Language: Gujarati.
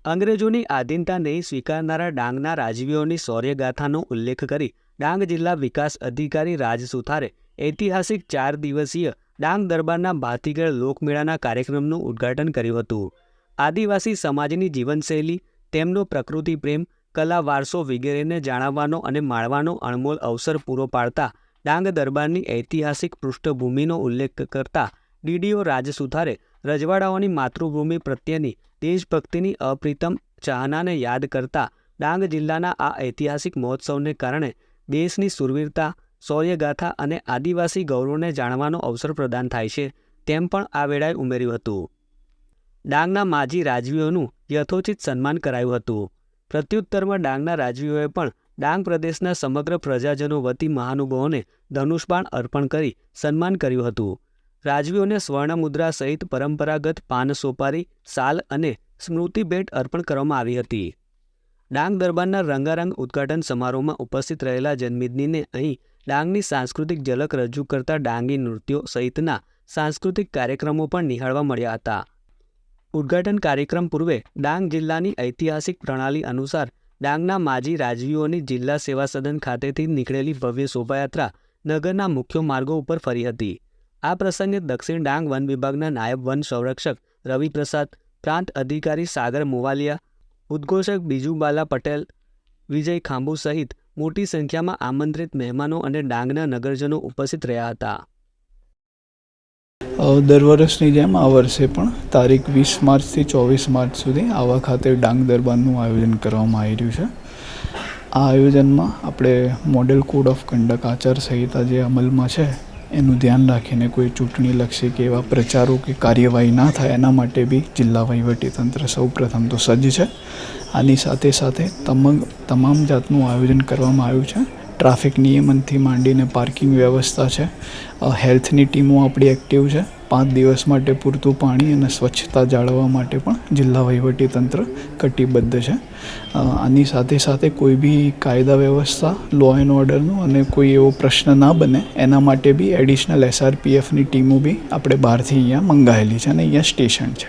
અંગ્રેજોની આધીનતા નહીં સ્વીકારનારા ડાંગના રાજવીઓની શૌર્યગાથાનો ઉલ્લેખ કરી ડાંગ જિલ્લા વિકાસ અધિકારી રાજ સુથારે ઐતિહાસિક 4 દિવસીય ડાંગ દરબારના ભાતીગળ લોકમેળાના કાર્યક્રમનું ઉદ્ઘાટન કર્યું હતું. આદિવાસી સમાજની જીવનશૈલી, તેમનો પ્રકૃતિ પ્રેમ, કલા વારસો વગેરેને જાણવાનો અને માણવાનો અણમોલ અવસર પૂરો પાડતા ડાંગ દરબારની ઐતિહાસિક પૃષ્ઠભૂમિનો ઉલ્લેખ કરતા ડીડીઓ રાજ સુથારે રજવાડાઓની માતૃભૂમિ પ્રત્યેની દેશભક્તિની અપ્રિતમ ચાહનાને યાદ કરતા ડાંગ જિલ્લાના આ ઐતિહાસિક મહોત્સવને કારણે દેશની શૂરવીરતા, શૌર્યગાથા અને આદિવાસી ગૌરવને જાણવાનો અવસર પ્રદાન થાય છે તેમ પણ આ વેળાએ ઉમેર્યું હતું. ડાંગના માજી રાજવીઓનું યથોચિત સન્માન કરાયું હતું. પ્રત્યુત્તરમાં ડાંગના રાજવીઓએ પણ ડાંગ પ્રદેશના સમગ્ર પ્રજાજનો વતી મહાનુભાવોને ધનુષબાણ અર્પણ કરી સન્માન કર્યું હતું. રાજવીઓને સ્વર્ણ મુદ્રા સહિત પરંપરાગત પાન સોપારી, શાલ અને સ્મૃતિ ભેટ અર્પણ કરવામાં આવી હતી. ડાંગ દરબારના રંગારંગ ઉદ્ઘાટન સમારોહમાં ઉપસ્થિત રહેલા જનમેદનીને અહીં ડાંગની સાંસ્કૃતિક ઝલક રજૂ કરતા ડાંગી નૃત્યો સહિતના સાંસ્કૃતિક કાર્યક્રમો પણ નિહાળવા મળ્યા હતા. ઉદ્ઘાટન કાર્યક્રમ પૂર્વે ડાંગ જિલ્લાની ઐતિહાસિક પ્રણાલી અનુસાર ડાંગના માજી રાજવીઓની જિલ્લા સેવા સદન ખાતેથી નીકળેલી ભવ્ય શોભાયાત્રા નગરના મુખ્ય માર્ગો ઉપર ફરી હતી. આ પ્રસંગે દક્ષિણ ડાંગ વન વિભાગના નાયબ વન સંરક્ષક રવિપ્રસાદ, પ્રાંત અધિકારી સાગર મોવાલિયા, ઉદ્ઘોષક બીજુબાલા પટેલ, વિજય ખાંભુ સહિત મોટી સંખ્યામાં આમંત્રિત મહેમાનો અને ડાંગના નગરજનો ઉપસ્થિત રહ્યા હતા. દર વર્ષની જેમ આ વર્ષે પણ તારીખ 20 માર્ચથી 24 માર્ચ સુધી આવા ખાતે ડાંગ દરબારનું આયોજન કરવામાં આવી રહ્યું છે. આ આયોજનમાં આપણે મોડેલ કોડ ઓફ કન્ડક્ટ આચાર સંહિતા જે અમલમાં છે એનું ધ્યાન રાખીને કોઈ ચૂંટણીલક્ષી કે એવા પ્રચારો કે કાર્યવાહી ના થાય એના માટે બી જિલ્લા વહીવટીતંત્ર સૌ પ્રથમ તો સજ્જ છે. આની સાથે સાથે તમામ જાતનું આયોજન કરવામાં આવ્યું છે. ટ્રાફિક નિયમનથી માંડીને પાર્કિંગ વ્યવસ્થા છે. હેલ્થની ટીમો આપણી એક્ટિવ છે. 5 દિવસ માટે પૂરતું પાણી અને સ્વચ્છતા જાળવવા માટે પણ જિલ્લા વહીવટીતંત્ર કટિબદ્ધ છે. આની સાથે સાથે કોઈ બી કાયદા વ્યવસ્થા, લો એન્ડ ઓર્ડરનું અને કોઈ એવો પ્રશ્ન ના બને એના માટે બી એડિશનલ SRPFની ટીમો બી આપણે બહારથી અહીંયા મંગાવેલી છે અને અહીંયા સ્ટેશન છે.